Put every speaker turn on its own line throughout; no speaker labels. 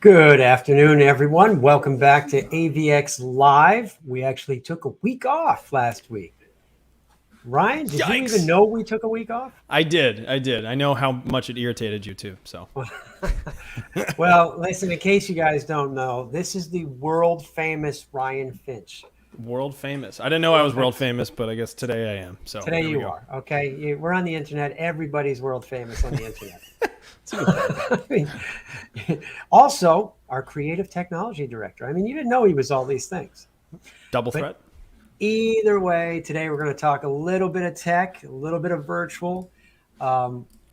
Good afternoon, everyone. Welcome back to AVX Live. We actually took a week off last week. Ryan, did you even know we took a week off?
I did. I know how much it irritated you too. So,
well, listen, in case you guys don't know, this is the world famous Ryan Finch.
World famous. I didn't know I was world famous, but I guess today I am. So
today you are. Okay, we're on the internet. Everybody's world famous on the internet. I mean, also, our creative technology director. I mean, you didn't know he was all these things.
Double threat.
Either way, today we're going to talk a little bit of tech, a little bit of virtual.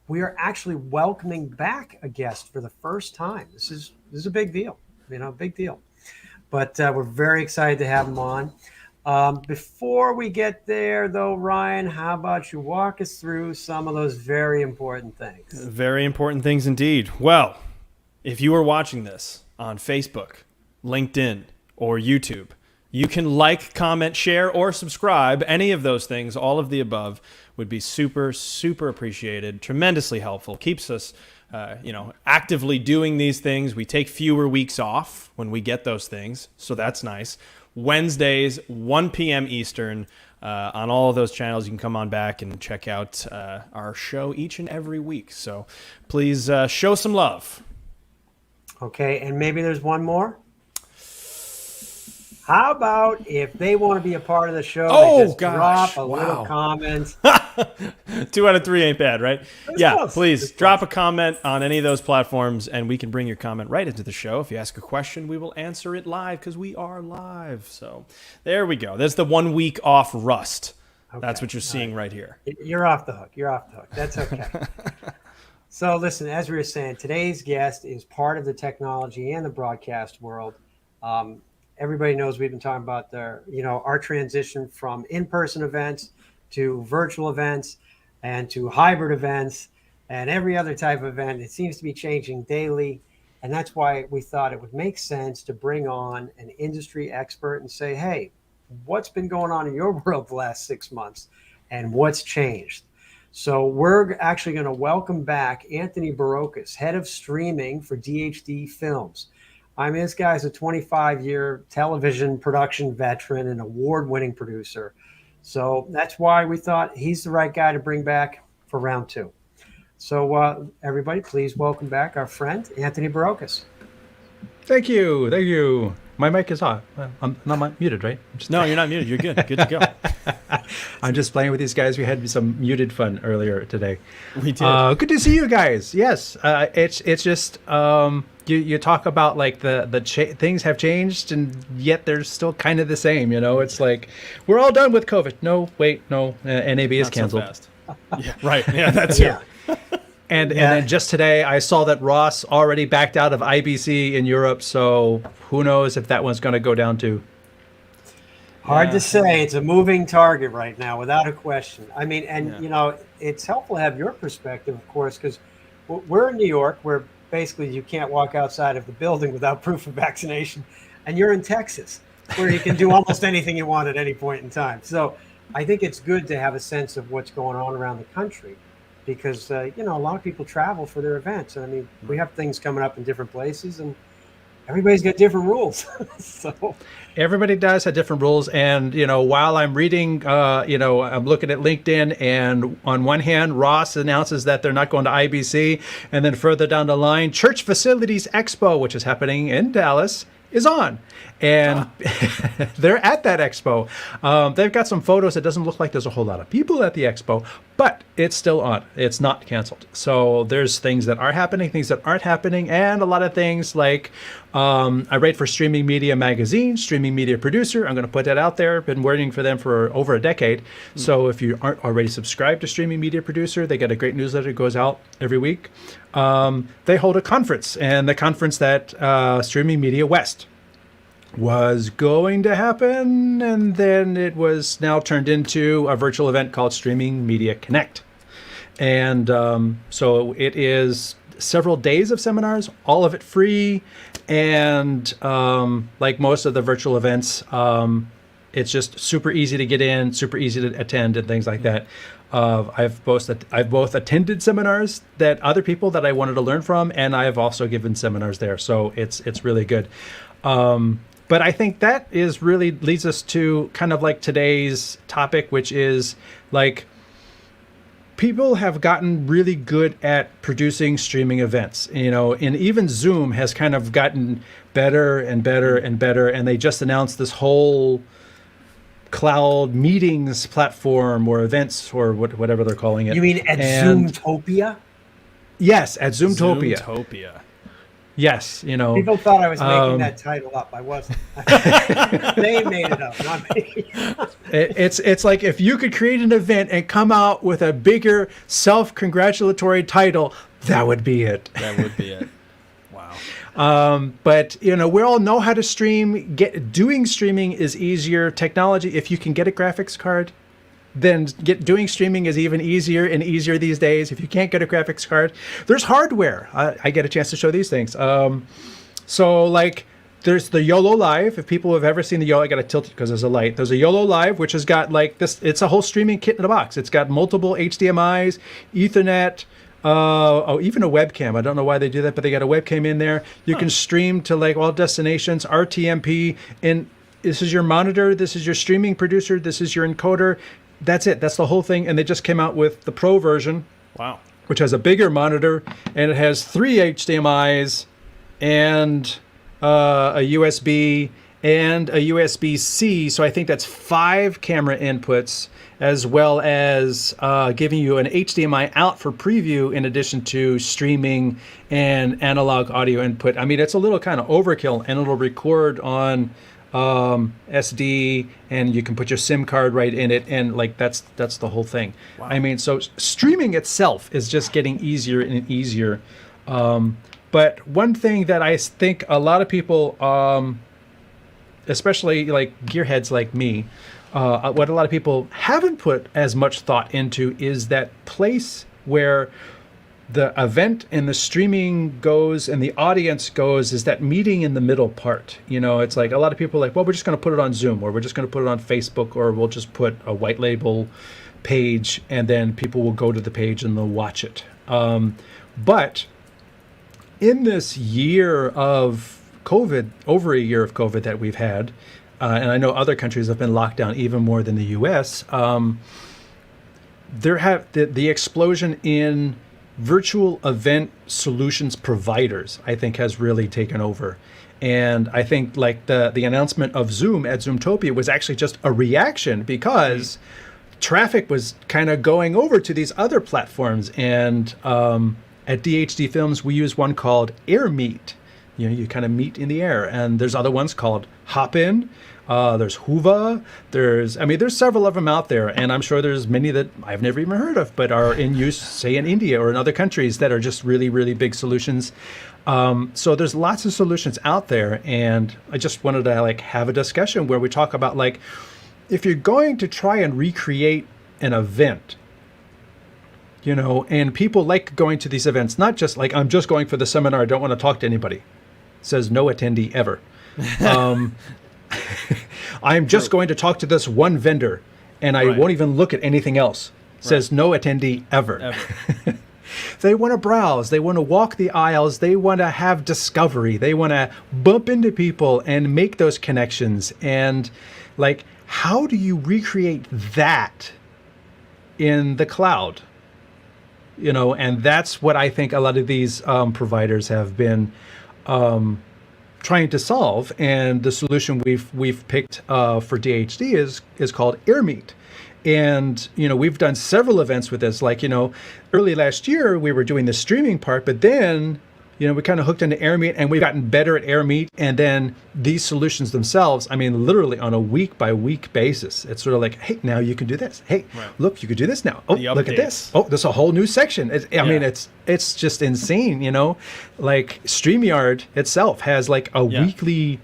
We are actually welcoming back a guest for the first time. This is a big deal, big deal. But we're very excited to have him on. Before we get there, though, Ryan, how about you walk us through some of those very important things?
Very important things indeed. Well, if you are watching this on Facebook, LinkedIn, or YouTube, you can like, comment, share, or subscribe. Any of those things, all of the above, would be super, super appreciated. Tremendously helpful. Keeps us, actively doing these things. We take fewer weeks off when we get those things, so that's nice. Wednesdays, 1 p.m. Eastern, on all of those channels. You can come on back and check out our show each and every week. So please show some love.
Okay, and maybe there's one more. How about if they want to be a part of the show, they just drop a little comment.
2 out of 3 ain't bad, right?
Close.
Please drop a comment on any of those platforms, and we can bring your comment right into the show. If you ask a question, we will answer it live because we are live. So there we go. There's the 1 week off rust. Okay. That's what you're seeing right here.
You're off the hook. That's okay. So listen, as we were saying, today's guest is part of the technology and the broadcast world. Everybody knows we've been talking about our transition from in-person events to virtual events and to hybrid events and every other type of event. It seems to be changing daily. And that's why we thought it would make sense to bring on an industry expert and say, hey, what's been going on in your world the last 6 months and what's changed? So we're actually going to welcome back Anthony Burokas, head of streaming for DHD Films. I mean, this guy's a 25-year television production veteran and award-winning producer. So that's why we thought he's the right guy to bring back for round 2. So everybody, please welcome back our friend, Anthony Burokas.
Thank you. My mic is on. I'm not muted, right?
No, you're not muted. You're good. Good to go.
I'm just playing with these guys. We had some muted fun earlier today.
We did.
Good to see you guys. Yes, it's just you talk about like things have changed and yet they're still kind of the same. It's like we're all done with COVID. No, wait, no. NAB is canceled.
So fast. Yeah, right. Yeah, that's it.
And then just today, I saw that Ross already backed out of IBC in Europe, so who knows if that one's going to go down too.
Hard to say. It's a moving target right now, without a question. I mean, it's helpful to have your perspective, of course, because we're in New York, where basically you can't walk outside of the building without proof of vaccination, and you're in Texas, where you can do almost anything you want at any point in time. So I think it's good to have a sense of what's going on around the country. Because, a lot of people travel for their events. And I mean, we have things coming up in different places and everybody's got different rules. So
everybody does have different rules. And, while I'm reading, I'm looking at LinkedIn, and on one hand, Ross announces that they're not going to IBC. And then further down the line, Church Facilities Expo, which is happening in Dallas, is on. And they're at that expo. They've got some photos. It doesn't look like there's a whole lot of people at the expo, but it's still on. It's not canceled. So there's things that are happening, things that aren't happening, and a lot of things like I write for Streaming Media Magazine, Streaming Media Producer. I'm going to put that out there. Been working for them for over a decade. So if you aren't already subscribed to Streaming Media Producer, they get a great newsletter that goes out every week. They hold a conference, and the conference that Streaming Media West was going to happen, and then it was now turned into a virtual event called Streaming Media Connect. And so it is several days of seminars, all of it free. And like most of the virtual events, It's just super easy to get in, super easy to attend, and things like that. I've both attended seminars that other people that I wanted to learn from, and I have also given seminars there. So it's really good. But I think that is really leads us to kind of like today's topic, which is like people have gotten really good at producing streaming events, and even Zoom has kind of gotten better and better and better. And they just announced this whole cloud meetings platform or events or whatever they're calling it.
You mean at Zoomtopia?
Yes, at Zoomtopia.
Zoomtopia.
Yes,
People thought I was making that title up. I wasn't. They made it up, not me.
It's like if you could create an event and come out with a bigger self-congratulatory title, that would be it.
That would be it. Wow.
But we all know how to stream. Doing streaming is easier. Technology, if you can get a graphics card, then doing streaming is even easier and easier these days. If you can't get a graphics card, there's hardware. I get a chance to show these things. So like there's the YOLO Live. If people have ever seen the YOLO, I got to tilt it because there's a light. There's a YOLO Live, which has got like this. It's a whole streaming kit in a box. It's got multiple HDMIs, Ethernet, even a webcam. I don't know why they do that, but they got a webcam in there. You can stream to like all destinations, RTMP, and this is your monitor. This is your streaming producer. This is your encoder. That's it. That's the whole thing. And they just came out with the Pro version.
Wow.
Which has a bigger monitor, and it has 3 HDMIs and a USB and a USB-C. So I think that's 5 camera inputs, as well as giving you an HDMI out for preview in addition to streaming and analog audio input. I mean, it's a little kind of overkill, and it'll record on SD, and you can put your SIM card right in it, and like that's the whole thing. Wow. I mean, so streaming itself is just getting easier and easier. But one thing that I think a lot of people, especially like gearheads like me, what a lot of people haven't put as much thought into is that place where the event and the streaming goes and the audience goes, is that meeting in the middle part. It's like a lot of people are like, well, we're just going to put it on Zoom, or we're just going to put it on Facebook, or we'll just put a white label page and then people will go to the page and they'll watch it. But in this year of COVID, over a year of COVID that we've had, and I know other countries have been locked down even more than the US, there have the explosion in virtual event solutions providers, I think, has really taken over. And I think like the announcement of Zoom at Zoomtopia was actually just a reaction because traffic was kind of going over to these other platforms. And at DHD Films, we use one called AirMeet. You kind of meet in the air. And there's other ones called Hopin. There's Huva. There's several of them out there, and I'm sure there's many that I've never even heard of, but are in use, say in India or in other countries, that are just really, really big solutions. So there's lots of solutions out there, and I just wanted to like have a discussion where we talk about like, if you're going to try and recreate an event, and people like going to these events, not just like, I'm just going for the seminar, I don't want to talk to anybody. Says no attendee ever. I'm just going to talk to this one vendor, and I won't even look at anything else. Says no attendee ever. They want to browse. They want to walk the aisles. They want to have discovery. They want to bump into people and make those connections. And like, how do you recreate that in the cloud? And that's what I think a lot of these providers have been trying to solve, and the solution we've picked for DHD is called AirMeet. And we've done several events with this. Like early last year we were doing the streaming part, but then we kind of hooked into AirMeet, and we've gotten better at AirMeet. And then these solutions themselves, I mean, literally on a week by week basis, it's sort of like, hey, now you can do this. Hey, look, you could do this now. Oh, look at this. Oh, there's a whole new section. I mean, it's just insane. Like StreamYard itself has like a weekly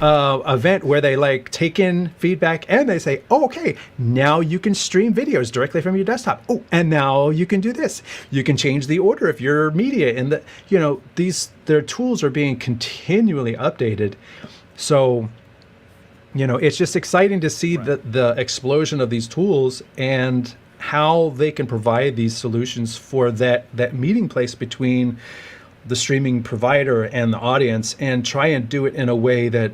event where they like take in feedback and they say, oh, okay, now you can stream videos directly from your desktop. Oh, and now you can do this. You can change the order of your media, and their tools are being continually updated. So it's just exciting to see the explosion of these tools and how they can provide these solutions for that meeting place between the streaming provider and the audience, and try and do it in a way that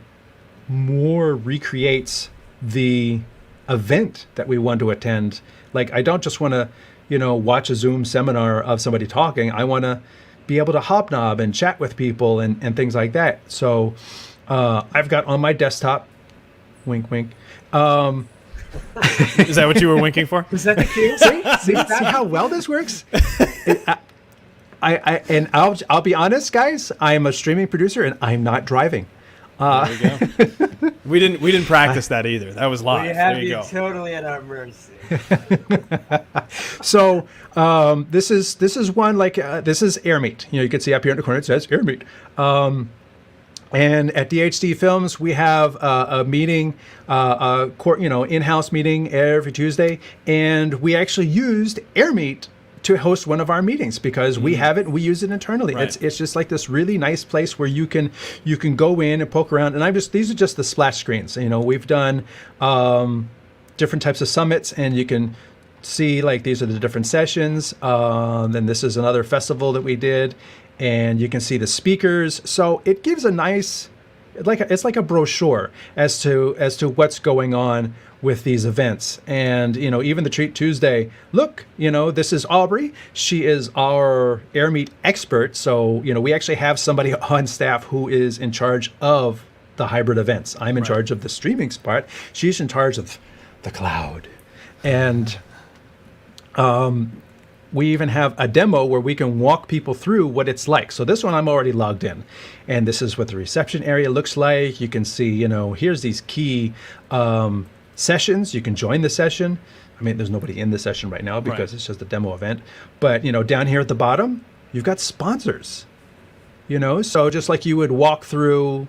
more recreates the event that we want to attend. Like, I don't just want to, watch a Zoom seminar of somebody talking. I want to be able to hobnob and chat with people and things like that. So I've got on my desktop, wink, wink.
Is that what you were winking for?
Was that the cue?
See how well this works? I'll be honest, guys. I am a streaming producer, and I'm not driving.
There you go. We didn't practice that either. That was live.
We have
there you
you
go.
totally at our mercy.
So this is one like this is AirMeet. You can see up here in the corner it says AirMeet. And at DHD Films, we have a meeting, in-house meeting every Tuesday, and we actually used AirMeet to host one of our meetings because we have it, we use it internally.
Right.
It's just like this really nice place where you can go in and poke around. And these are just the splash screens. We've done different types of summits, and you can see like these are the different sessions. Then this is another festival that we did, and you can see the speakers. So it gives a nice, it's like a brochure as to what's going on with these events. And even the Treat Tuesday, look, this is Aubrey. She is our AirMeet expert. So we actually have somebody on staff who is in charge of the hybrid events. I'm in charge of the streaming part. She's in charge of the cloud. And we even have a demo where we can walk people through what it's like. So this one I'm already logged in, and this is what the reception area looks like. You can see, here's these key sessions. You can join the session. I mean, there's nobody in the session right now because it's just a demo event. But, down here at the bottom, you've got sponsors, so just like you would walk through,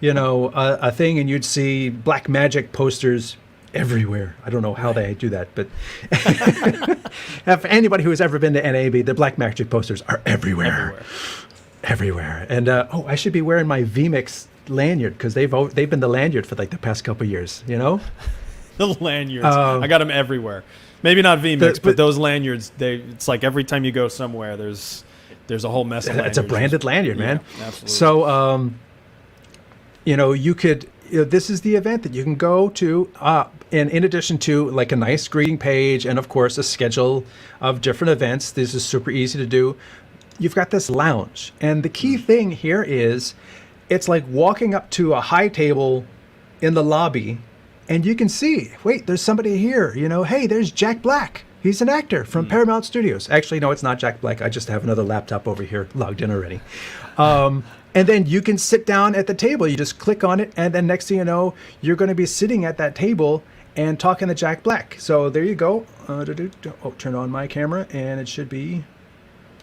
a thing and you'd see Black Magic posters everywhere. I don't know how they do that, but if anybody who has ever been to NAB, the Black Magic posters are everywhere. And I should be wearing my VMix lanyard because they've been the lanyard for like the past couple of years.
The lanyards. I got them everywhere. Maybe not VMix, but those lanyards. It's like every time you go somewhere, there's a whole mess of lanyards.
It's a branded lanyard, man.
Yeah, absolutely.
So you could. This is the event that you can go to, and in addition to like a nice greeting page and of course a schedule of different events. This is super easy to do. You've got this lounge, and the key thing here is it's like walking up to a high table in the lobby, and you can see, wait, there's somebody here. Hey, there's Jack Black. He's an actor from Paramount Studios. Actually, no, it's not Jack Black. I just have another laptop over here logged in already. And then you can sit down at the table. You just click on it, and then next thing you know, you're going to be sitting at that table and talking to Jack Black. So there you go. Turn on my camera, and it should be...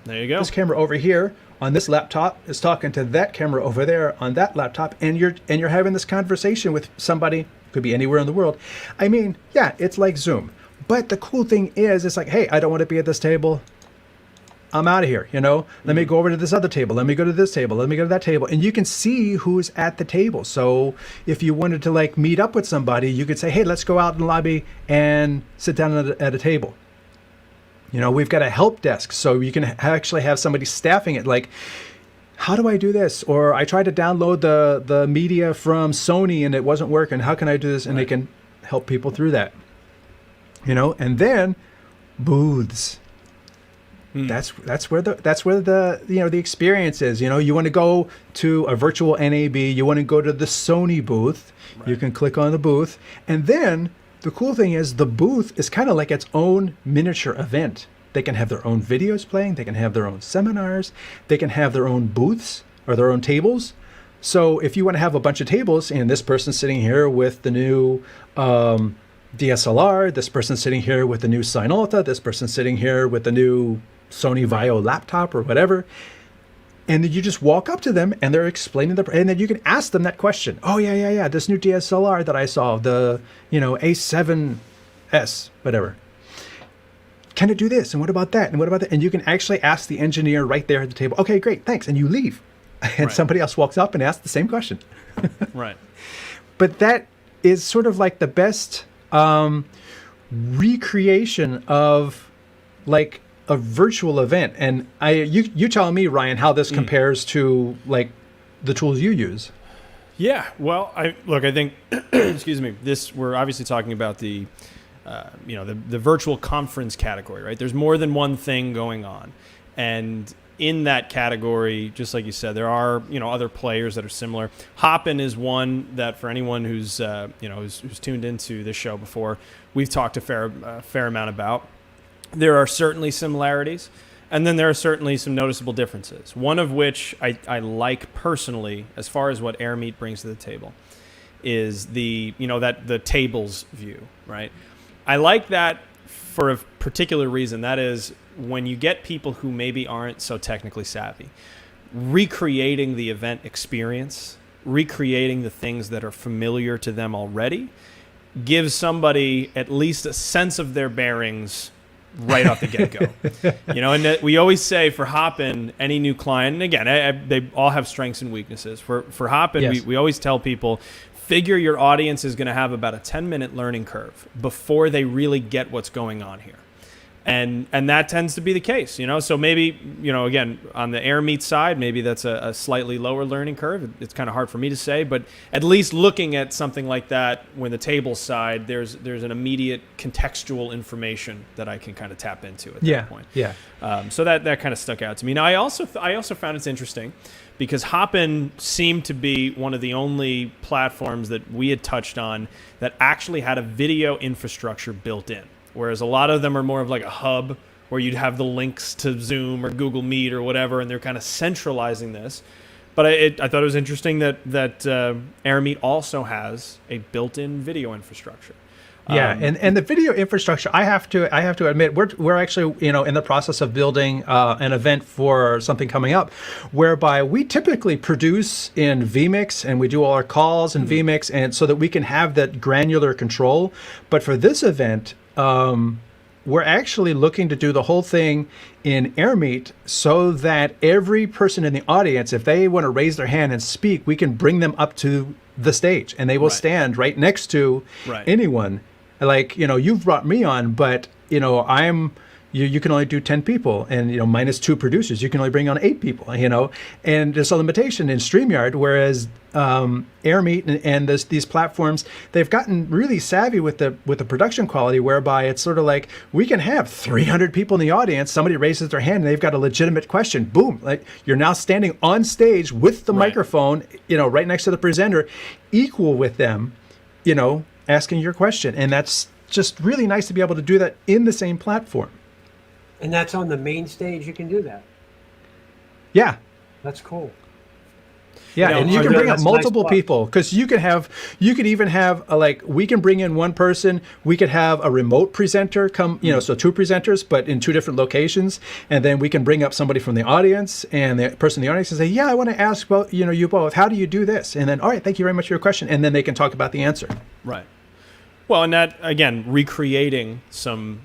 There you go.
This camera over here on this laptop is talking to that camera over there on that laptop, and you're having this conversation with somebody, could be anywhere in the world. I mean, yeah, it's like Zoom. But the cool thing is, it's like, hey, I don't want to be at this table. I'm out of here, Let me go over to this other table. Let me go to this table. Let me go to that table. And you can see who's at the table. So if you wanted to like meet up with somebody, you could say, hey, let's go out in the lobby and sit down at a table. We've got a help desk, so you can actually have somebody staffing it. Like, how do I do this? Or I tried to download the media from Sony and it wasn't working. How can I do this? And they can help people through that. And then booths. That's where the experience is. You want to go to a virtual NAB, you want to go to the Sony booth, you can click on the booth, and then the cool thing is the booth is kind of like its own miniature event. They can have their own videos playing, they can have their own seminars, they can have their own booths or their own tables. So if you want to have a bunch of tables, and this person's sitting here with the new DSLR, this person's sitting here with the new Sinalta, this person's sitting here with the new Sony Vaio laptop or whatever, and then you just walk up to them and they're explaining and then you can ask them that question. Oh yeah, this new DSLR that I saw, the A7S, whatever. Can it do this? And what about that? And what about that? And you can actually ask the engineer right there at the table. Okay, great, thanks. And you leave. And somebody else walks up and asks the same question.
Right.
But that is sort of like the best recreation of like a virtual event. And you tell me, Ryan, how this compares to like the tools you use.
Yeah, well, I think, excuse me, we're obviously talking about the virtual conference category, right? There's more than one thing going on. And in that category, just like you said, there are, other players that are similar. Hopin is one that for anyone who's tuned into this show before, we've talked a fair amount about. There are certainly similarities, and then there are certainly some noticeable differences. One of which I like personally, as far as what AirMeet brings to the table, is the tables view, right? I like that for a particular reason. That is, when you get people who maybe aren't so technically savvy, recreating the event experience, recreating the things that are familiar to them already, gives somebody at least a sense of their bearings right off the get-go. And we always say for Hopin, any new client, and again, they all have strengths and weaknesses. For Hopin,
yes.
we always tell people, figure your audience is going to have about a 10-minute learning curve before they really get what's going on here. And that tends to be the case, So maybe, again, on the AirMeet side, maybe that's a slightly lower learning curve. It's kind of hard for me to say, but at least looking at something like that, when the table side, there's an immediate contextual information that I can kind of tap into at that point.
Yeah.
So that kind of stuck out to me. Now, I also found it's interesting because Hopin seemed to be one of the only platforms that we had touched on that actually had a video infrastructure built in. Whereas a lot of them are more of like a hub where you'd have the links to Zoom or Google Meet or whatever, and they're kind of centralizing this. But I thought it was interesting that AirMeet also has a built-in video infrastructure.
Yeah, and the video infrastructure, I have to admit, we're actually in the process of building an event for something coming up, whereby we typically produce in vMix and we do all our calls in vMix, and so that we can have that granular control. But for this event, we're actually looking to do the whole thing in AirMeet so that every person in the audience, if they want to raise their hand and speak, we can bring them up to the stage and they will stand right next to anyone. Like, you've brought me on, but, you can only do 10 people and, minus 2 producers, you can only bring on 8 people, and there's a limitation in StreamYard, whereas AirMeet and these platforms, they've gotten really savvy with the production quality, whereby it's sort of like we can have 300 people in the audience, somebody raises their hand and they've got a legitimate question, boom, like you're now standing on stage with the microphone, right next to the presenter, equal with them, asking your question. And that's just really nice to be able to do that in the same platform.
And that's on the main stage. You can do that.
Yeah.
That's cool.
Yeah, and you can bring up multiple people, because you could even have we can bring in one person. We could have a remote presenter come, so 2 presenters, but in 2 different locations, and then we can bring up somebody from the audience, and the person in the audience can say, "Yeah, I want to ask both, you both. How do you do this?" And then, "All right, thank you very much for your question," and then they can talk about the answer.
Right. Well, and that again, recreating some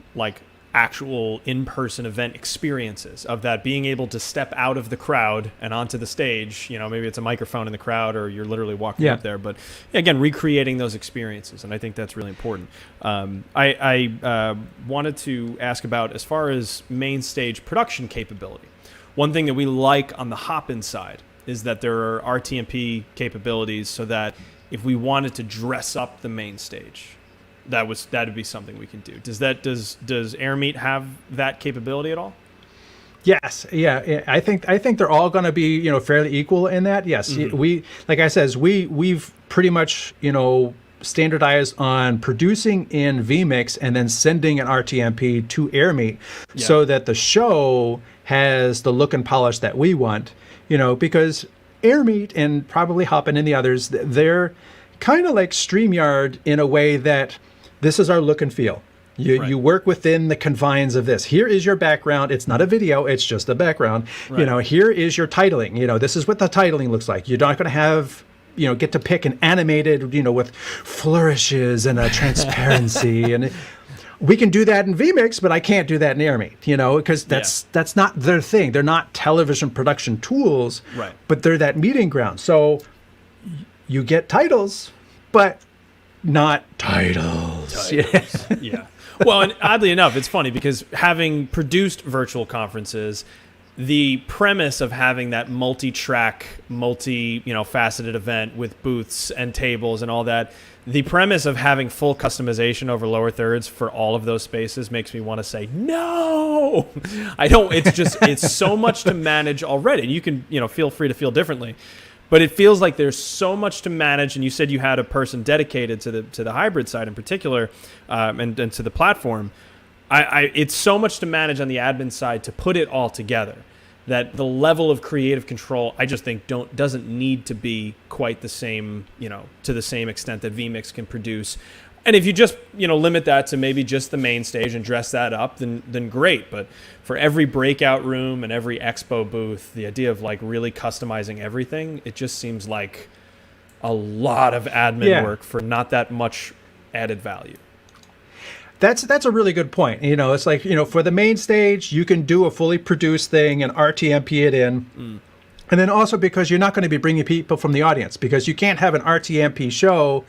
actual in-person event experiences of that, being able to step out of the crowd and onto the stage, maybe it's a microphone in the crowd or you're literally walking up there, but again, recreating those experiences. And I think that's really important. I wanted to ask about, as far as main stage production capability, one thing that we like on the Hopin side is that there are RTMP capabilities, so that if we wanted to dress up the main stage, that'd be something we can do. Does AirMeet have that capability at all?
Yes, yeah. I think they're all going to be fairly equal in that. Yes, we, like I said, we've pretty much standardized on producing in vMix and then sending an RTMP to AirMeet, so that the show has the look and polish that we want. Because AirMeet and probably Hopin and the others, they're kind of like StreamYard in a way that this is our look and feel. You work within the confines of this. Here is your background. It's not a video. It's just a background. Here is your titling. This is what the titling looks like. You're not going to have, get to pick an animated, with flourishes and a transparency. And we can do that in vMix, but I can't do that in AirMeet, because that's not their thing. They're not television production tools, but they're that meeting ground. So you get titles, but not titles.
Yeah. Well, and oddly enough, it's funny because having produced virtual conferences, the premise of having that multi-track, faceted event with booths and tables and all that, the premise of having full customization over lower thirds for all of those spaces makes me want to say, no, I don't. It's so much to manage already. You can, feel free to feel differently. But it feels like there's so much to manage, and you said you had a person dedicated to the hybrid side in particular, and to the platform. It's so much to manage on the admin side to put it all together that the level of creative control I just think doesn't need to be quite the same, to the same extent that vMix can produce. And if you just, limit that to maybe just the main stage and dress that up, then great. But for every breakout room and every expo booth, the idea of like really customizing everything, it just seems like a lot of admin work for not that much added value.
That's a really good point. It's like, for the main stage, you can do a fully produced thing and RTMP it in. And then also because you're not going to be bringing people from the audience, because you can't have an RTMP show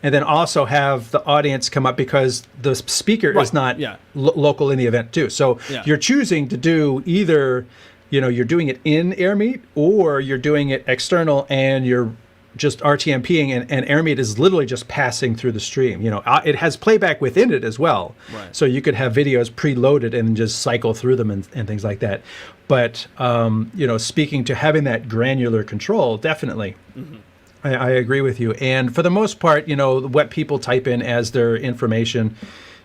and then also have the audience come up because the speaker is not local in the event too. So you're choosing to do either, you're doing it in AirMeet or you're doing it external and you're just RTMPing and AirMeet is literally just passing through the stream. It has playback within it as well. Right. So you could have videos preloaded and just cycle through them and things like that. But, speaking to having that granular control, definitely. Mm-hmm. I agree with you. And for the most part, what people type in as their information,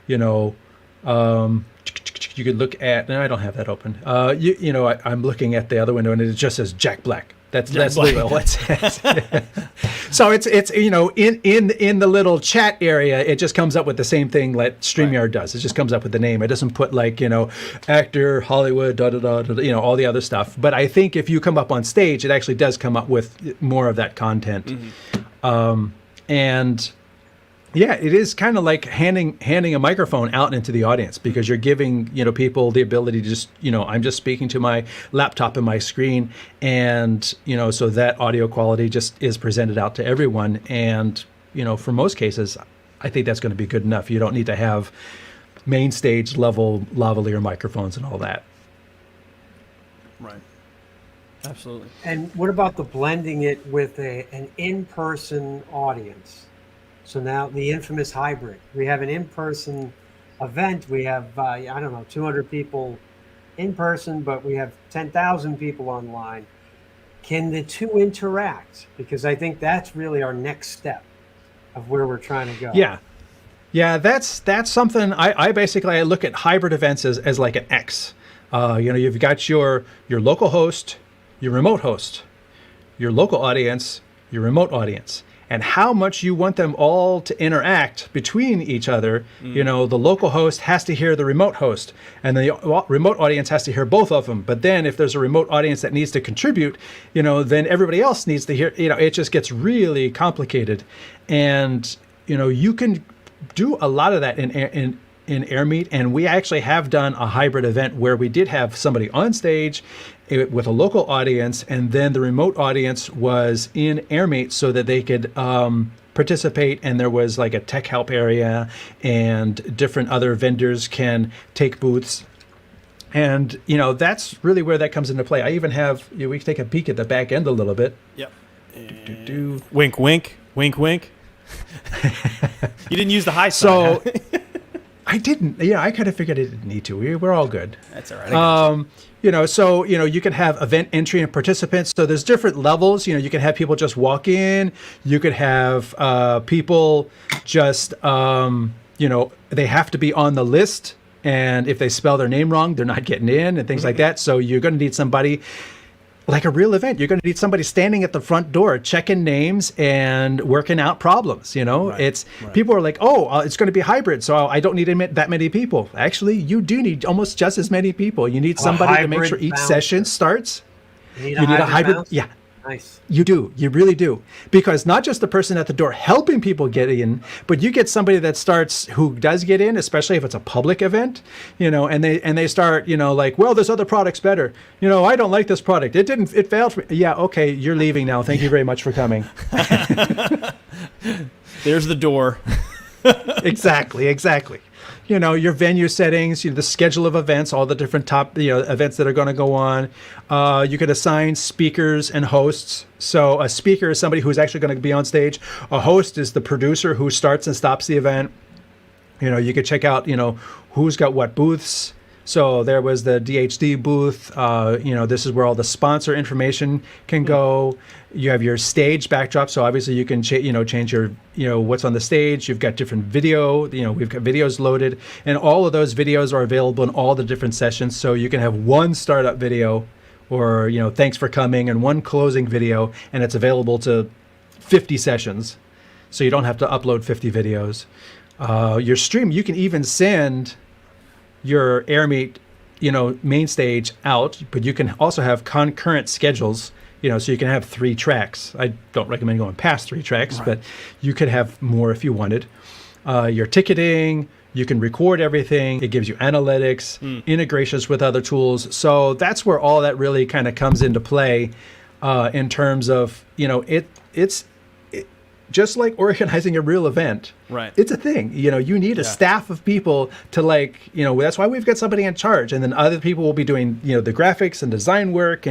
you could look at, no, I don't have that open. I'm looking at the other window and it just says Jack Black. That's literally what it says. So it's in the little chat area, it just comes up with the same thing that StreamYard does. It just comes up with the name. It doesn't put like, actor, Hollywood, all the other stuff. But I think if you come up on stage, it actually does come up with more of that content. Mm-hmm. And yeah, it is kind of like handing a microphone out into the audience because you're giving, people the ability to just, I'm just speaking to my laptop and my screen and, so that audio quality just is presented out to everyone. And, for most cases, I think that's going to be good enough. You don't need to have main stage level lavalier microphones and all that.
Right. Absolutely.
And what about the blending it with an in-person audience? So now the infamous hybrid. We have an in-person event. We have, 200 people in person, but we have 10,000 people online. Can the two interact? Because I think that's really our next step of where we're trying to go.
Yeah. Yeah, that's something I basically look at hybrid events as like an X. You've got your local host, your remote host, your local audience, your remote audience. And how much you want them all to interact between each other. The local host has to hear the remote host, and the remote audience has to hear both of them. But then if there's a remote audience that needs to contribute, then everybody else needs to hear, it just gets really complicated. And, you can do a lot of that in AirMeet, and we actually have done a hybrid event where we did have somebody on stage with a local audience, and then the remote audience was in AirMeet so that they could participate, and there was like a tech help area, and different other vendors can take booths. And, that's really where that comes into play. I even have, we can take a peek at the back end a little bit.
Yep. Wink, wink, wink, wink. You didn't use the high sign.
So I didn't. Yeah, I kind of figured I didn't need to. We're all good.
That's all right.
You can have event entry and participants. So there's different levels. You can have people just walk in. You could have people just, they have to be on the list. And if they spell their name wrong, they're not getting in and things like that. So you're going to need somebody like a real event. You're going to need somebody standing at the front door, checking names and working out problems. People are like, it's going to be hybrid, so I don't need that many people. Actually, you do need almost just as many people. You need somebody to make sure each session starts.
You need a hybrid bouncer.
Yeah.
Nice.
You do. You really do. Because not just the person at the door helping people get in, but you get somebody that starts who does get in, especially if it's a public event, and they start, like, well, this other product's better. I don't like this product. It failed for me. Yeah, okay, you're leaving now. Thank you very much for coming.
There's the door.
Exactly. Your venue settings, the schedule of events, all the different top events that are going to go on. You could assign speakers and hosts. So a speaker is somebody who's actually going to be on stage. A host is the producer who starts and stops the event. You could check out, who's got what booths. So there was the DHD booth. This is where all the sponsor information can go. You have your stage backdrop, so obviously you can change your what's on the stage. You've got different video. We've got videos loaded, and all of those videos are available in all the different sessions. So you can have one startup video, or thanks for coming, and one closing video, and it's available to 50 sessions. So you don't have to upload 50 videos. Your stream, you can even send your AirMeet, main stage out, but you can also have concurrent schedules, so you can have 3 tracks. I don't recommend going past 3 tracks, right, but you could have more if you wanted. Your ticketing, you can record everything. It gives you analytics, integrations with other tools. So that's where all that really kind of comes into play in terms of, it's just like organizing a real event.
Right.
It's a thing. You need a staff of people to that's why we've got somebody in charge. And then other people will be doing, the graphics and design work.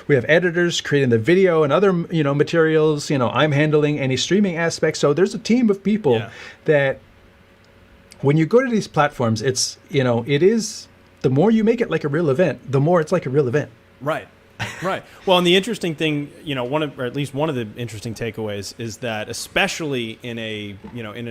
We have editors creating the video and other, materials. I'm handling any streaming aspects. So there's a team of people that when you go to these platforms, it's, it is, the more you make it like a real event, the more it's like a real event.
Right. Right. Well, and the interesting thing, or at least one of the interesting takeaways is that, especially in a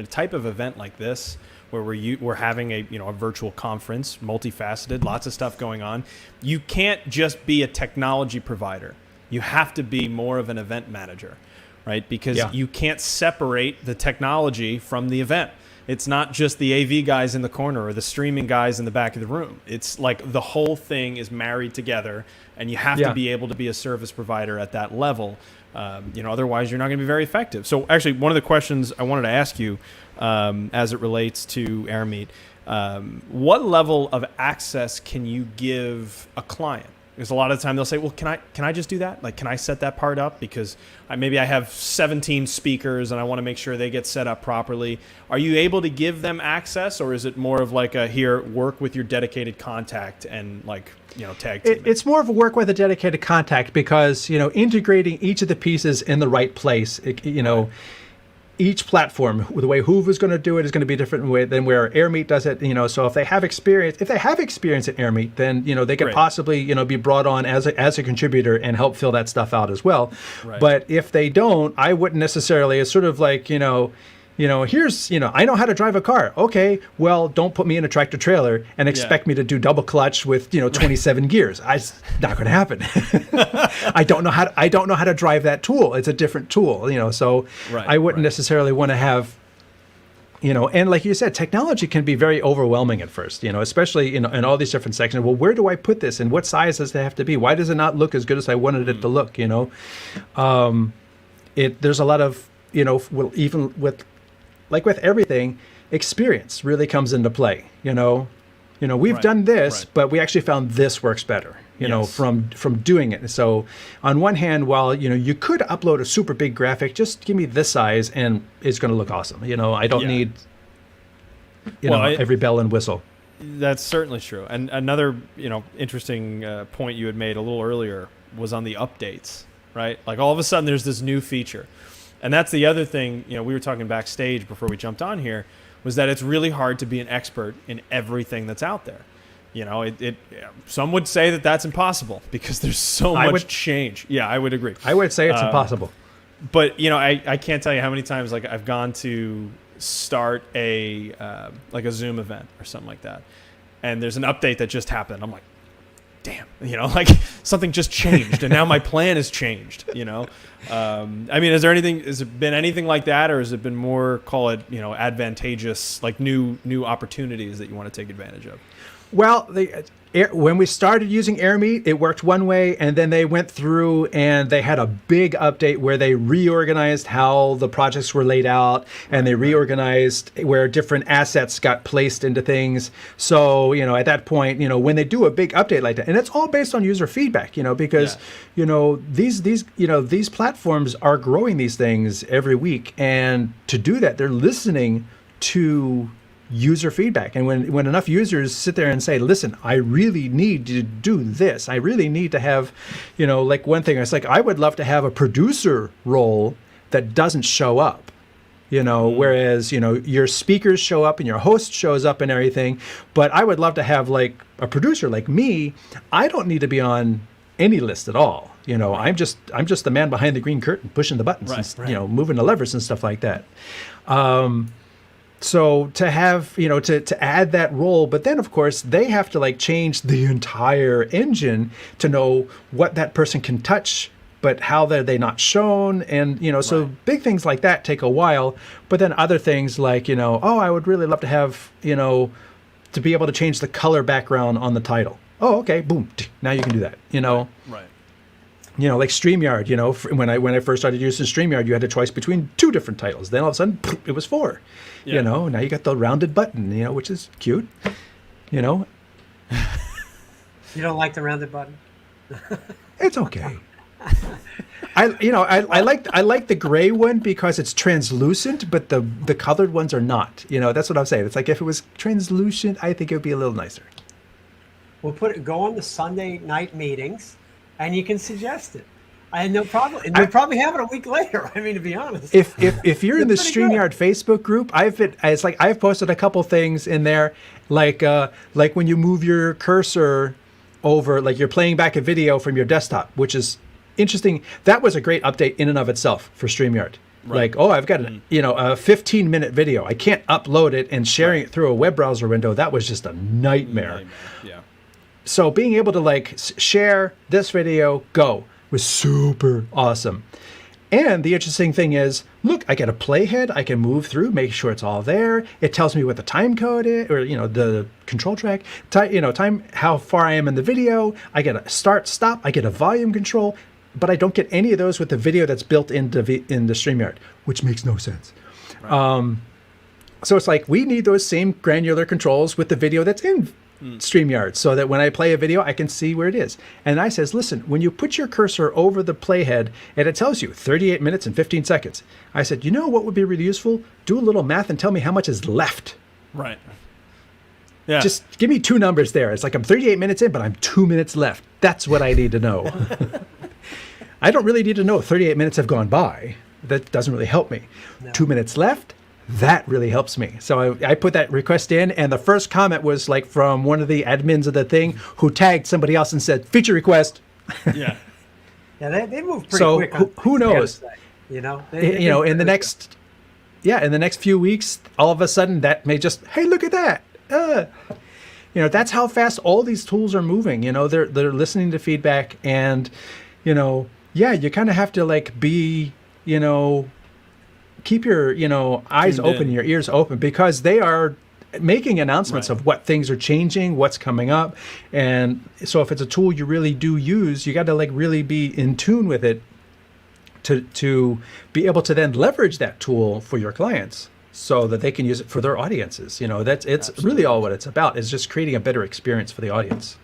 type of event like this, where we're having a virtual conference, multifaceted, lots of stuff going on, you can't just be a technology provider. You have to be more of an event manager, right? Because you can't separate the technology from the event. It's not just the AV guys in the corner or the streaming guys in the back of the room. It's like the whole thing is married together, and you have to be able to be a service provider at that level. Otherwise you're not going to be very effective. So actually, one of the questions I wanted to ask you, as it relates to AirMeet, what level of access can you give a client? Because a lot of the time they'll say, well, can I just do that? Like, can I set that part up? Because maybe I have 17 speakers and I want to make sure they get set up properly. Are you able to give them access, or is it more of like work with your dedicated contact and tag team?
It's more of a work with a dedicated contact, because, integrating each of the pieces in the right place, each platform, the way Hoove is going to do it is going to be different than where AirMeet does it. So if they have experience at AirMeet, then they could possibly be brought on as a contributor and help fill that stuff out as well. Right. But if they don't, I wouldn't necessarily. It's sort of like here's I know how to drive a car. Okay, well, don't put me in a tractor trailer and expect me to do double clutch with 27 gears. It's not going to happen. I don't know how to drive that tool. It's a different tool. So I wouldn't necessarily want to have. And like you said, technology can be very overwhelming at first, especially in all these different sections. Well, where do I put this, and what size does it have to be? Why does it not look as good as I wanted it to look? There's a lot of, even with, like with everything, experience really comes into play. We've done this, but we actually found this works better. From doing it. So on one hand, while you could upload a super big graphic, just give me this size and it's going to look awesome. I don't need every bell and whistle.
That's certainly true. And another interesting point you had made a little earlier was on the updates, right? Like all of a sudden there's this new feature. And that's the other thing, we were talking backstage before we jumped on here, was that it's really hard to be an expert in everything that's out there. Some would say that that's impossible because there's so much change. Yeah, I would agree.
I would say it's impossible.
But, I can't tell you how many times I've gone to start a Zoom event or something like that. And there's an update that just happened. I'm like, damn, something just changed and now my plan has changed, has it been anything like that, or has it been more, call it, advantageous, like new opportunities that you want to take advantage of?
Well, when we started using AirMeet, it worked one way, and then they went through and they had a big update where they reorganized how the projects were laid out, and they reorganized where different assets got placed into things. So, at that point, when they do a big update like that, and it's all based on user feedback, because, these platforms are growing these things every week, and to do that, they're listening to user feedback. And when enough users sit there and say, listen, I really need to do this, I really need to have, like one thing, it's like, I would love to have a producer role that doesn't show up, whereas, your speakers show up and your host shows up and everything. But I would love to have like a producer like me. I don't need to be on any list at all. I'm just the man behind the green curtain pushing the buttons, and, moving the levers and stuff like that. So to have, to add that role, but then of course they have to like change the entire engine to know what that person can touch, but how they not shown. And, so big things like that take a while, but then other things like, I would really love to have, to be able to change the color background on the title. Oh, okay, boom, now you can do that,
Right.
Like StreamYard, when I first started using StreamYard, you had a choice between 2 different titles. Then all of a sudden, it was 4.
Yeah.
Now you got the rounded button, which is cute.
You don't like the rounded button?
It's okay. I like the gray one because it's translucent, but the colored ones are not. That's what I'm saying. It's like if it was translucent, I think it would be a little nicer.
We'll go on the Sunday night meetings, and you can suggest it. And they'll probably have it a week later. I mean, to be honest.
If you're in the StreamYard Facebook group, I've posted a couple things in there, like when you move your cursor over, like you're playing back a video from your desktop, which is interesting. That was a great update in and of itself for StreamYard. Right. Like, I've got a 15-minute video. I can't upload it, and sharing it through a web browser window, that was just a nightmare.
Yeah.
So being able to like share this video, was super awesome. And the interesting thing is, look, I get a playhead. I can move through, make sure it's all there. It tells me what the time code is, or the control track, time, how far I am in the video. I get a start, stop. I get a volume control, but I don't get any of those with the video that's built into StreamYard, which makes no sense. Right. So it's like we need those same granular controls with the video that's in StreamYard, so that when I play a video, I can see where it is. And I says, listen, when you put your cursor over the playhead and it tells you 38 minutes and 15 seconds, I said, what would be really useful? Do a little math and tell me how much is left.
Right. Yeah.
Just give me 2 numbers there. It's like I'm 38 minutes in, but I'm 2 minutes left. That's what I need to know. I don't really need to know 38 minutes have gone by. That doesn't really help me. No. 2 minutes left. That really helps me. So I put that request in, and the first comment was like from one of the admins of the thing who tagged somebody else and said, feature request.
Yeah. Yeah, they move pretty quick.
So who knows?
In
the next few weeks, all of a sudden that may just, hey, look at that. That's how fast all these tools are moving. They're listening to feedback, and, you kind of have to like be, keep your eyes open, your ears open, because they are making announcements of what things are changing, what's coming up. And so if it's a tool you really do use, you got to like really be in tune with it to be able to then leverage that tool for your clients so that they can use it for their audiences. It's Absolutely. Really all what it's about, is just creating a better experience for the audience.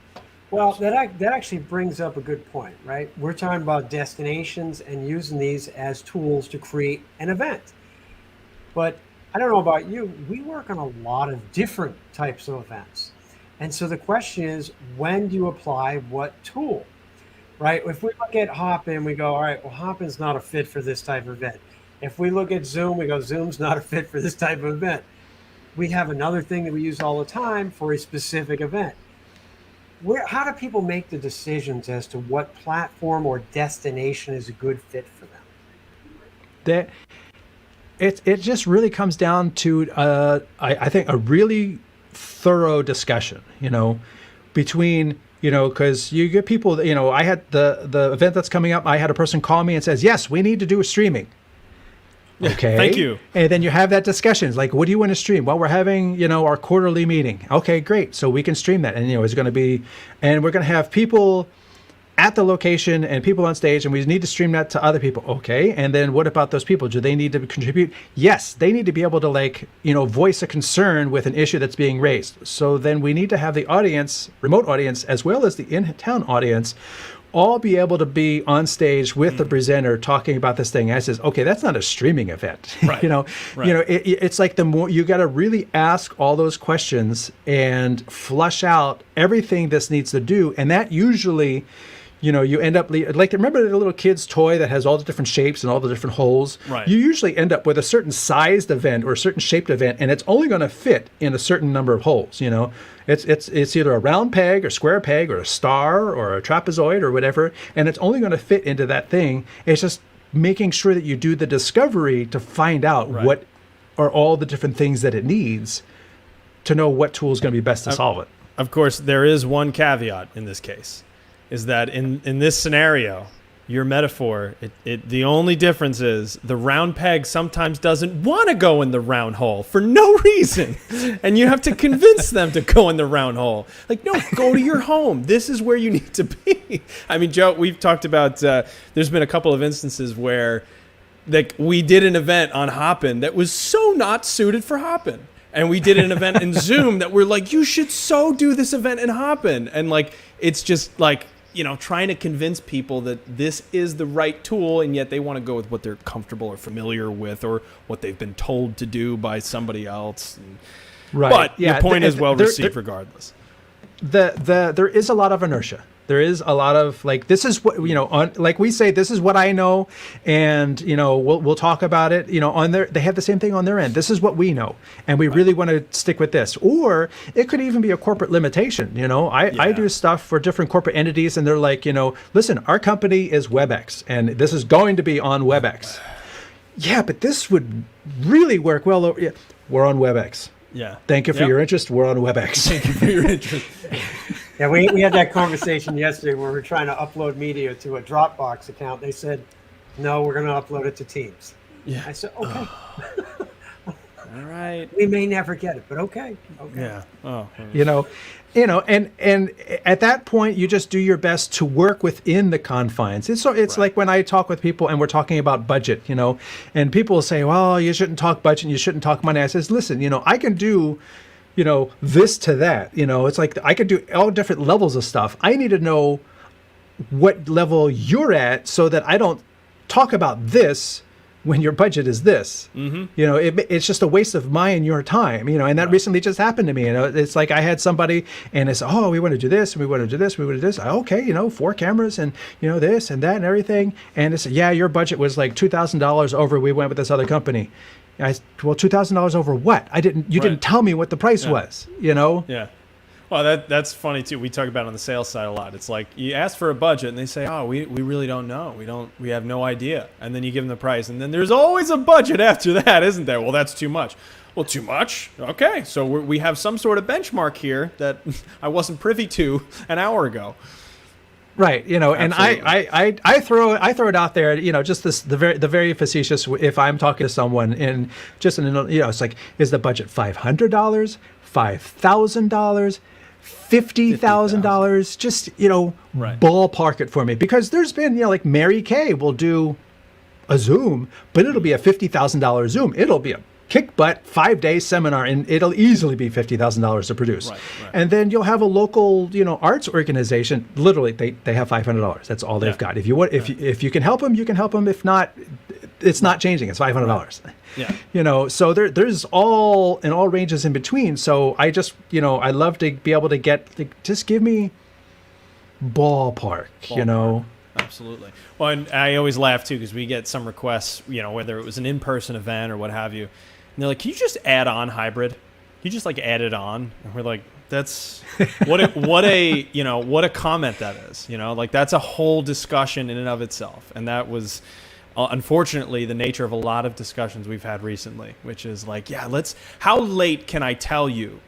Well, that actually brings up a good point, right? We're talking about destinations and using these as tools to create an event. But I don't know about you, we work on a lot of different types of events. And so the question is, when do you apply what tool, right? If we look at Hopin, we go, all right, well, Hopin's not a fit for this type of event. If we look at Zoom, we go, Zoom's not a fit for this type of event. We have another thing that we use all the time for a specific event. How do people make the decisions as to what platform or destination is a good fit for them?
It just really comes down to I think a really thorough discussion, between because you get people. I had the event that's coming up. I had a person call me and says, yes, we need to do a streaming. Okay.
Thank you.
And then you have that discussion. It's like, what do you want to stream? Well, we're having, our quarterly meeting. Okay, great. So we can stream that. And, it's going to be, and we're going to have people at the location and people on stage, and we need to stream that to other people. Okay. And then what about those people? Do they need to contribute? Yes, they need to be able to voice a concern with an issue that's being raised. So then we need to have the audience, remote audience, as well as the in-town audience, all be able to be on stage with the presenter talking about this thing. I says, okay, that's not a streaming event.
Right.
It's like the more you got to really ask all those questions and flush out everything this needs to do. And that usually, you end up like, remember the little kid's toy that has all the different shapes and all the different holes?
Right.
You usually end up with a certain sized event or a certain shaped event, and it's only going to fit in a certain number of holes. It's either a round peg or square peg or a star or a trapezoid or whatever, and it's only going to fit into that thing. It's just making sure that you do the discovery to find out what are all the different things that it needs to know what tool is going to be best to solve it.
Of course, there is one caveat in this case, is that in this scenario, your metaphor, the only difference is the round peg sometimes doesn't want to go in the round hole for no reason. And you have to convince them to go in the round hole. Like, no, go to your home. This is where you need to be. I mean, Joe, we've talked about, there's been a couple of instances where we did an event on Hopin that was so not suited for Hopin. And we did an event in Zoom that we're like, you should so do this event in Hopin. And it's just trying to convince people that this is the right tool, and yet they want to go with what they're comfortable or familiar with or what they've been told to do by somebody else.
Right.
But your point is well received regardless.
There is a lot of inertia. There is a lot of this is what, like we say, this is what I know. And, we'll talk about it, they have the same thing on their end. This is what we know. And we really want to stick with this. Or it could even be a corporate limitation. I do stuff for different corporate entities, and they're like, listen, our company is WebEx and this is going to be on WebEx. Yeah, but this would really work well. We're on WebEx.
Yeah.
Thank you for your interest. We're on WebEx.
Thank you for your interest.
Yeah, we had that conversation yesterday where we're trying to upload media to a Dropbox account. They said, no, we're going to upload it to Teams.
Yeah.
I said, okay.
All right.
We may never get it, but okay.
Yeah. Oh.
And at that point, you just do your best to work within the confines. It's like when I talk with people and we're talking about budget, and people will say, well, you shouldn't talk budget, you shouldn't talk money. I says, listen, I can do, this to that. It's like I could do all different levels of stuff. I need to know what level you're at so that I don't talk about this when your budget is this. Mm-hmm. It's just a waste of my and your time, and that recently just happened to me. It's like I had somebody and it's, oh, we want to do this and we want to do this, we want to do this. Okay, 4 cameras and, this and that and everything. And it's, yeah, your budget was like $2,000 over. We went with this other company. Well, $2,000 over what? You didn't tell me what the price was,
Yeah. Well, that's funny too. We talk about it on the sales side a lot. It's like you ask for a budget and they say, "Oh, we really don't know. We have no idea." And then you give them the price, and then there's always a budget after that, isn't there? Well, that's too much. Well, too much? Okay, so we have some sort of benchmark here that I wasn't privy to an hour ago.
Right, and I throw it out there, just the very facetious. If I'm talking to someone and just it's like, is the budget $500, $5,000, $50,000? Just ballpark it for me, because there's been like Mary Kay will do a Zoom, but it'll be a $50,000 Zoom. It'll be a kick butt 5-day seminar, and it'll easily be $50,000 to produce. Right. And then you'll have a local, arts organization. Literally, they have $500. That's all they've got. If you can help them, you can help them. If not, it's not changing. It's $500.
Yeah.
So there's all in all ranges in between. So I just, I love to be able to just give me ballpark.
Absolutely. Well, and I always laugh too, because we get some requests, whether it was an in-person event or what have you. And they're like, can you just add on hybrid? Can you just add it on? And we're like, that's what a comment that is, that's a whole discussion in and of itself. And that was unfortunately the nature of a lot of discussions we've had recently, which is like, how late can I tell you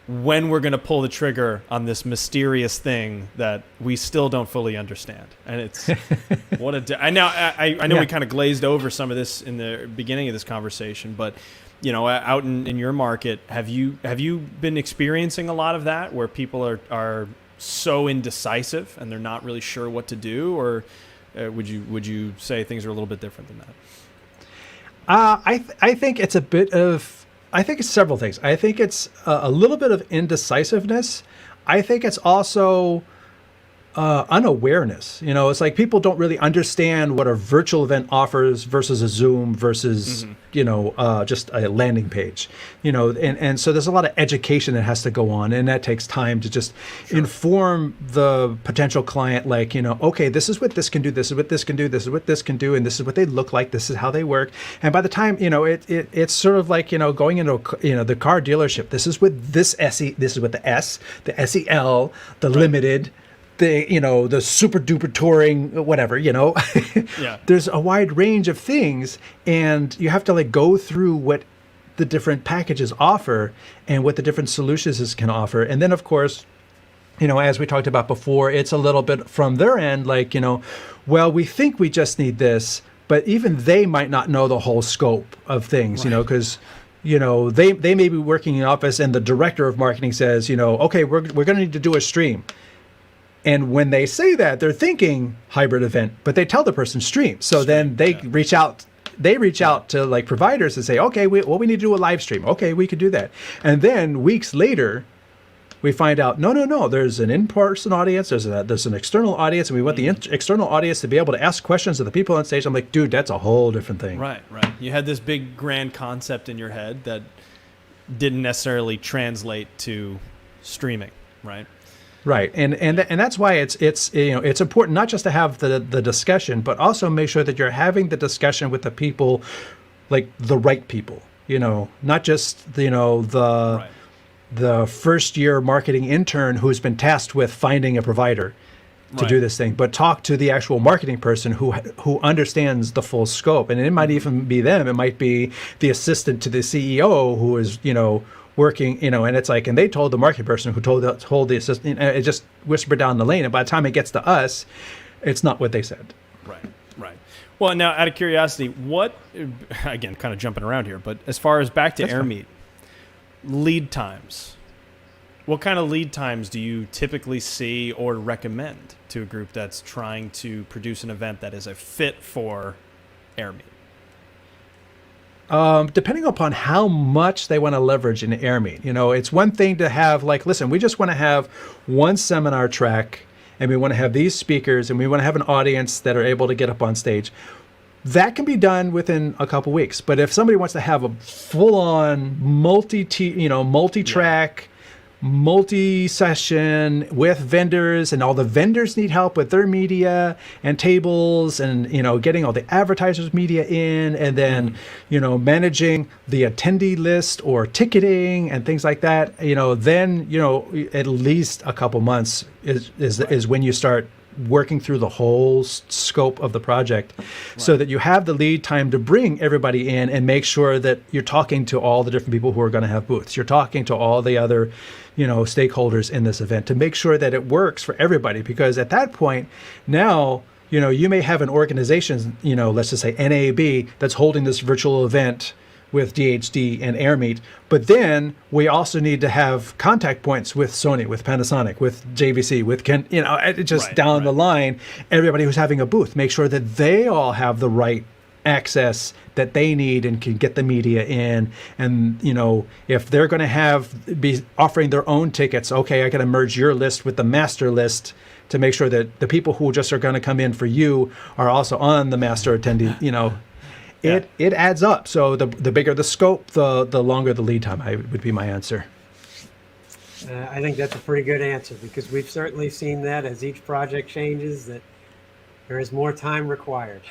when we're going to pull the trigger on this mysterious thing that we still don't fully understand. And it's what a I know we kind of glazed over some of this in the beginning of this conversation, but out in your market, have you been experiencing a lot of that where people are so indecisive and they're not really sure what to do, or would you say things are a little bit different than that?
I think it's a bit of. I think it's several things. I think it's a little bit of indecisiveness. I think it's also unawareness. It's like people don't really understand what a virtual event offers versus a Zoom versus, just a landing page, and so there's a lot of education that has to go on, and that takes time to just inform the potential client, like, okay, this is what this can do, this is what this can do, this is what this can do, and this is what they look like, this is how they work. And by the time, it's sort of like, going into, the car dealership, this is what this SE, this is what the S, the SEL, the limited, the super duper touring, whatever,
Yeah.
There's a wide range of things, and you have to go through what the different packages offer and what the different solutions can offer. And then, of course, as we talked about before, it's a little bit from their end, well, we think we just need this, but even they might not know the whole scope of things, because they may be working in the office and the director of marketing says, okay, we're going to need to do a stream. And when they say that, they're thinking hybrid event, but they tell the person stream. So then they reach out. They reach out to providers and say, okay, we need to do a live stream. Okay, we could do that. And then weeks later, we find out, no, there's an in-person audience, there's an external audience, and we want the external audience to be able to ask questions of the people on stage. I'm like, dude, that's a whole different thing.
Right. You had this big grand concept in your head that didn't necessarily translate to streaming, right?
Right, and that's why it's important not just to have the discussion, but also make sure that you're having the discussion with the people, like the right people. Not just the first year marketing intern who's been tasked with finding a provider to do this thing, but talk to the actual marketing person who understands the full scope. And it might even be them. It might be the assistant to the CEO who is working, and it's like, and they told the marketing person who told the assistant, it just whispered down the lane, and by the time it gets to us, it's not what they said.
Right. Well, now, out of curiosity, what, again, kind of jumping around here, but as far as back to AirMeet, lead times, what kind of lead times do you typically see or recommend to a group that's trying to produce an event that is a fit for AirMeet?
Depending upon how much they want to leverage in AirMeet. It's one thing to have listen, we just want to have one seminar track, and we want to have these speakers, and we want to have an audience that are able to get up on stage. That can be done within a couple weeks. But if somebody wants to have a full-on multi-track, multi-session with vendors, and all the vendors need help with their media and tables, and getting all the advertisers media in, and then managing the attendee list or ticketing and things like that, then at least a couple months is when you start working through the whole scope of the project, so that you have the lead time to bring everybody in and make sure that you're talking to all the different people who are going to have booths. You're talking to all the other, stakeholders in this event to make sure that it works for everybody. Because at that point, now, you may have an organization, let's just say NAB, that's holding this virtual event with DHD and AirMeet, but then we also need to have contact points with Sony, with Panasonic, with JVC, with down the line, everybody who's having a booth, make sure that they all have the right access that they need and can get the media in. And if they're going to be offering their own tickets, okay, I got to merge your list with the master list to make sure that the people who just are going to come in for you are also on the master attendee. It adds up. So the bigger the scope, the longer the lead time would be my answer.
I think that's a pretty good answer, because we've certainly seen that as each project changes, that there is more time required.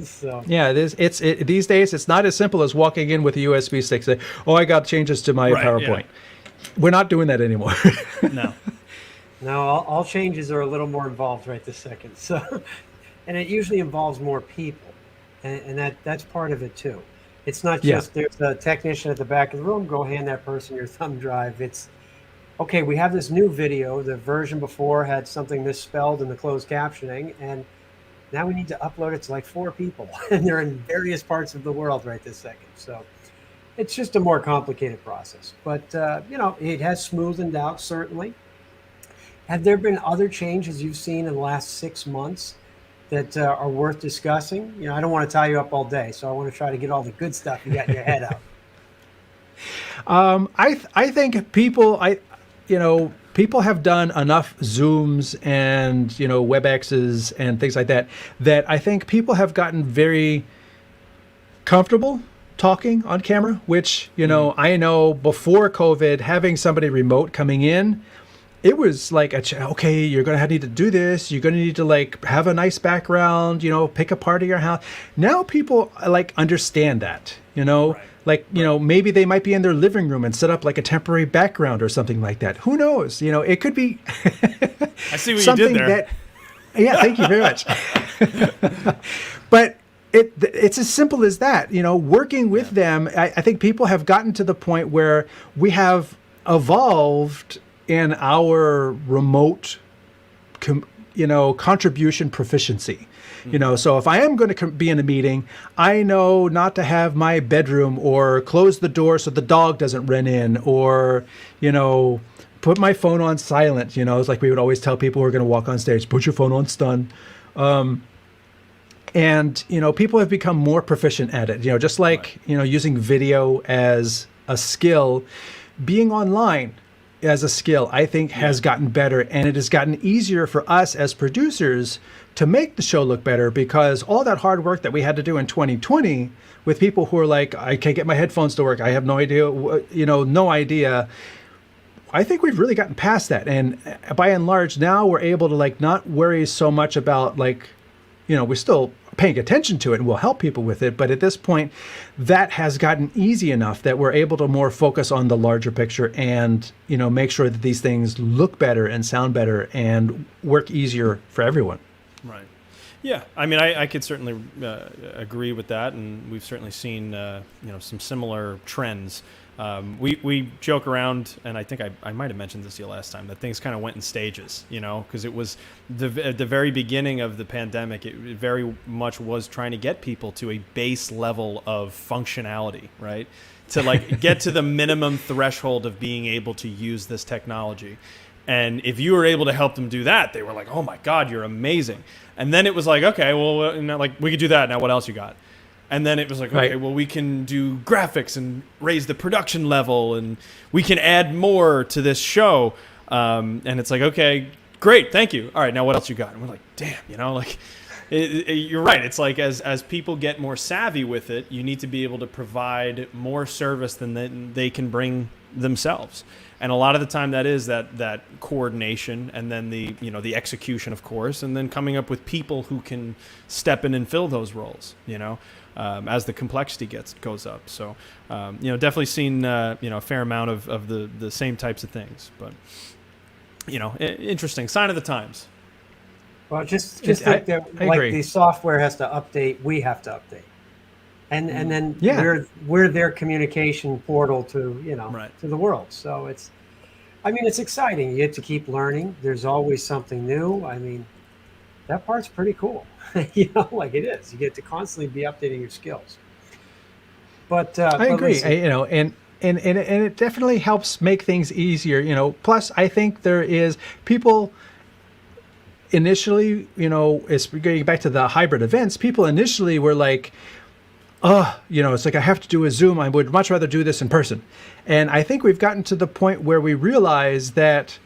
So
yeah, these days it's not as simple as walking in with a USB stick and say, "Oh, I got changes to my PowerPoint." Yeah. We're not doing that anymore.
No.
No, all changes are a little more involved right this second. So, and it usually involves more people. And that's part of it too. It's not just there's a technician at the back of the room, go hand that person your thumb drive. It's okay, we have this new video. The version before had something misspelled in the closed captioning, and now we need to upload it to like 4 people, and they're in various parts of the world right this second. So it's just a more complicated process. But, it has smoothened out, certainly. Have there been other changes you've seen in the last 6 months that are worth discussing? I don't want to tie you up all day, so I want to try to get all the good stuff you got in your head out.
I think people have done enough Zooms and WebExes and things like that I think people have gotten very comfortable talking on camera. Which I know before COVID, having somebody remote coming in, it was like okay, you're gonna need to do this. You're gonna need to like have a nice background. Pick a part of your house. Now people like understand that.
Right.
Like, maybe they might be in their living room and set up like a temporary background or something like that. Who knows? It could be
I see what you did there.
Yeah, thank you very much. But it's as simple as that. Working with them, I think people have gotten to the point where we have evolved in our remote contribution proficiency. So if I am going to be in a meeting, I know not to have my bedroom or close the door so the dog doesn't run in, or, put my phone on silent. It's like we would always tell people who are going to walk on stage, put your phone on stun. And, people have become more proficient at it, just like,
right.
Using video as a skill, being online as a skill, I think has gotten better, and it has gotten easier for us as producers to make the show look better, because all that hard work that we had to do in 2020 with people who are like, I can't get my headphones to work, I have no idea, no idea. I think we've really gotten past that. And by and large, now we're able to like not worry so much about like, we're still paying attention to it and we'll help people with it. But at this point, that has gotten easy enough that we're able to more focus on the larger picture and, make sure that these things look better and sound better and work easier for everyone.
Right. Yeah. I mean, I could certainly agree with that. And we've certainly seen, some similar trends. We joke around, and I think I might have mentioned this to you last time, that things kind of went in stages, because it was at the very beginning of the pandemic, it very much was trying to get people to a base level of functionality, right? To like get to the minimum threshold of being able to use this technology. And if you were able to help them do that, they were like, oh my God, you're amazing. And then it was like, okay, well, like we could do that. Now what else you got? And then it was like, okay, well, we can do graphics and raise the production level, and we can add more to this show. And it's like, okay, great, thank you. All right, now what else you got? And we're like, damn, you're right. It's like as people get more savvy with it, you need to be able to provide more service than they can bring themselves. And a lot of the time that is that coordination, and then the execution, of course, and then coming up with people who can step in and fill those roles, as the complexity goes up. So, definitely seen, a fair amount of the same types of things, but, interesting sign of the times.
Well, just think that like
agree.
The software has to update, we have to update. And then we're their communication portal to,
right.
to the world. So it's exciting. You get to keep learning. There's always something new. I mean, that part's pretty cool. Like it is. You get to constantly be updating your skills. But
I agree.
Listen,
and it definitely helps make things easier. Plus, I think there is people initially, it's getting back to the hybrid events. People initially were like, it's like I have to do a Zoom. I would much rather do this in person. And I think we've gotten to the point where we realize that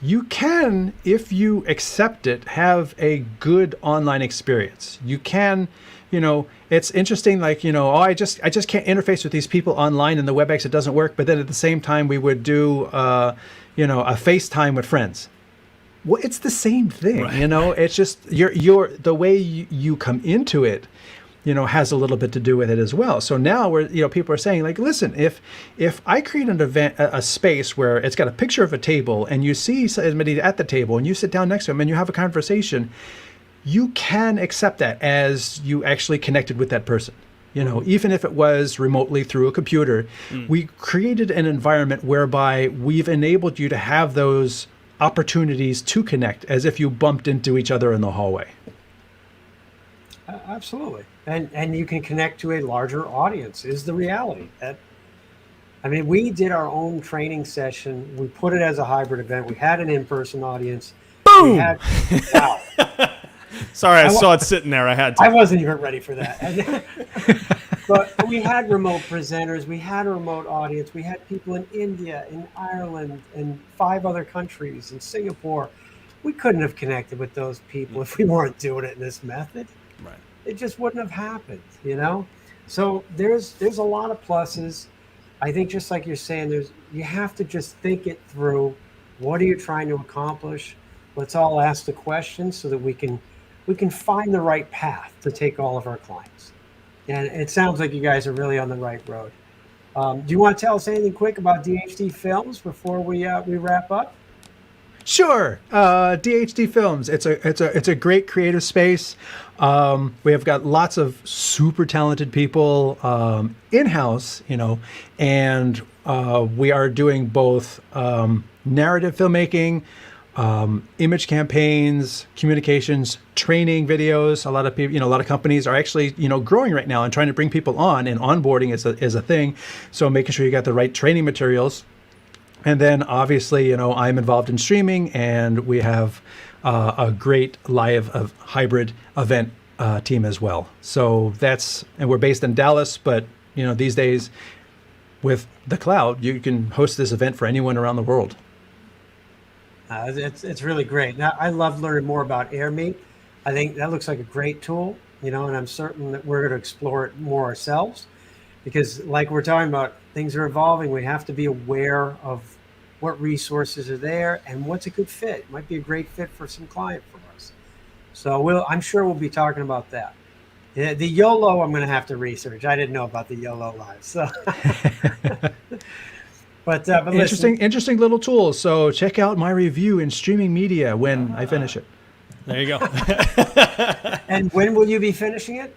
you can, if you accept it, have a good online experience. You can, it's interesting, like, I just can't interface with these people online in the WebEx. It doesn't work. But then at the same time, we would do, a FaceTime with friends. Well, it's the same thing, right. It's just the way you come into it, has a little bit to do with it as well. So now people are saying like, listen, if I create an event, a space where it's got a picture of a table and you see somebody at the table and you sit down next to them and you have a conversation, you can accept that as you actually connected with that person. even if it was remotely through a computer, we created an environment whereby we've enabled you to have those opportunities to connect as if you bumped into each other in the hallway.
Absolutely. And you can connect to a larger audience is the reality. We did our own training session. We put it as a hybrid event. We had an in-person audience.
Boom!
Wow.
Sorry, I saw it sitting there. I had to.
I wasn't even ready for that. But we had remote presenters. We had a remote audience. We had people in India, in Ireland, and 5 other countries, in Singapore. We couldn't have connected with those people if we weren't doing it in this method.
Right.
It just wouldn't have happened, So there's a lot of pluses. I think just like you're saying, you have to just think it through. What are you trying to accomplish? Let's all ask the questions so that we can find the right path to take all of our clients. And it sounds like you guys are really on the right road. Do you want to tell us anything quick about DHD Films before we wrap up?
Sure. DHD Films. It's a great creative space. We have got lots of super talented people in-house, and we are doing both narrative filmmaking, image campaigns, communications, training videos. A lot of people, a lot of companies are actually, growing right now and trying to bring people on, and onboarding is a thing. So making sure you got the right training materials. And then obviously, I'm involved in streaming, and we have a great live hybrid event team as well. So and we're based in Dallas, but these days with the cloud, you can host this event for anyone around the world.
It's really great. Now, I love learning more about AirMeet. I think that looks like a great tool, and I'm certain that we're going to explore it more ourselves, because like we're talking about, things are evolving. We have to be aware of what resources are there and what's a good fit. It might be a great fit for some client for us. So I'm sure we'll be talking about that. The YOLO, I'm going to have to research. I didn't know about the YOLO Live. So, but
interesting little tool. So check out my review in streaming media when I finish it.
There you go.
And when will you be finishing it?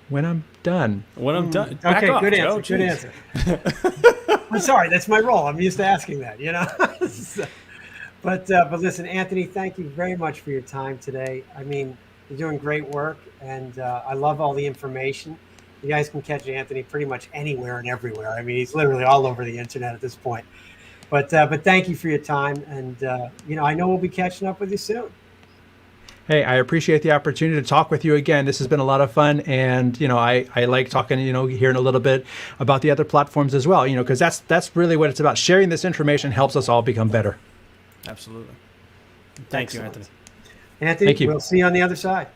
When I'm done.
When I'm done.
Okay,
Back off,
good
Joe.
answer. Good answer. I'm sorry, that's my role. I'm used to asking that, So, but listen, Anthony, thank you very much for your time today. You're doing great work, and I love all the information. You guys can catch Anthony pretty much anywhere and everywhere. He's literally all over the internet at this point. But thank you for your time, and I know we'll be catching up with you soon.
Hey, I appreciate the opportunity to talk with you again. This has been a lot of fun, and I like talking, hearing a little bit about the other platforms as well, because that's really what it's about. Sharing this information helps us all become better.
Absolutely. Thank you,
Excellent.
Anthony.
Anthony,
Thank you.
We'll see you on the other side.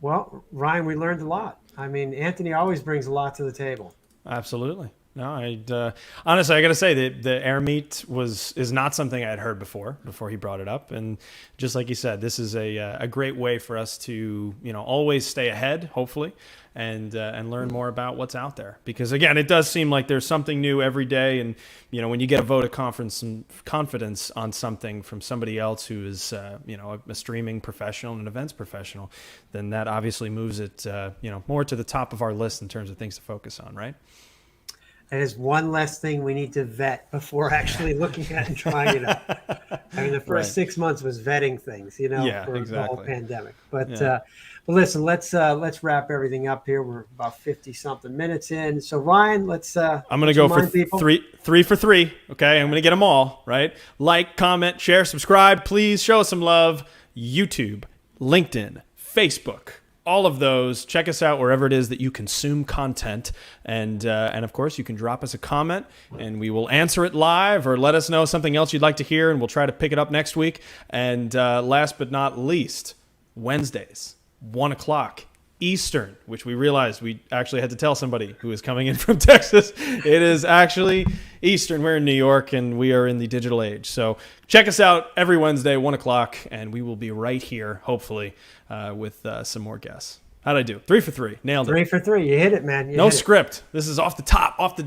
Well, Ryan, we learned a lot. Anthony always brings a lot to the table.
Absolutely. No, honestly, I got to say that the AirMeet is not something I had heard before he brought it up. And just like you said, this is a great way for us to, always stay ahead, hopefully, and learn more about what's out there. Because again, it does seem like there's something new every day. And, when you get a vote of confidence on something from somebody else who is, a streaming professional and an events professional, then that obviously moves it, more to the top of our list in terms of things to focus on, right?
That is one less thing we need to vet before actually looking at and trying it out. The first 6 months was vetting things, for
exactly.
the whole pandemic. But listen, let's wrap everything up here. We're about 50-something minutes in. So Ryan,
I'm going to go for
people.
three for three. Okay, I'm going to get them all right. Like, comment, share, subscribe. Please show us some love. YouTube, LinkedIn, Facebook. All of those. Check us out wherever it is that you consume content. And of course, you can drop us a comment and we will answer it live, or let us know something else you'd like to hear and we'll try to pick it up next week. And last but not least, Wednesdays, 1 o'clock Eastern, which we realized we actually had to tell somebody who is coming in from Texas. It is actually Eastern. We're in New York and we are in the digital age. So check us out every Wednesday, 1 o'clock, and we will be right here, hopefully, with some more guests. How'd I do? 3 for 3. Nailed it.
3 for 3. You hit it, man. You
No
hit it.
script. This is off the top, off the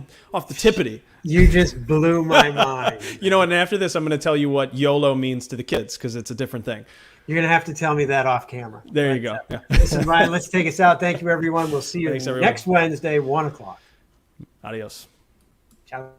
tippity.
You just blew my mind.
You know, and after this, I'm going to tell you what YOLO means to the kids because it's a different thing.
You're going to have to tell me that off camera.
There you go. Yeah.
Listen, Ryan, let's take us out. Thank you, everyone. We'll see you
Thanks, everyone.
next Wednesday, 1 o'clock.
Adios.
Ciao.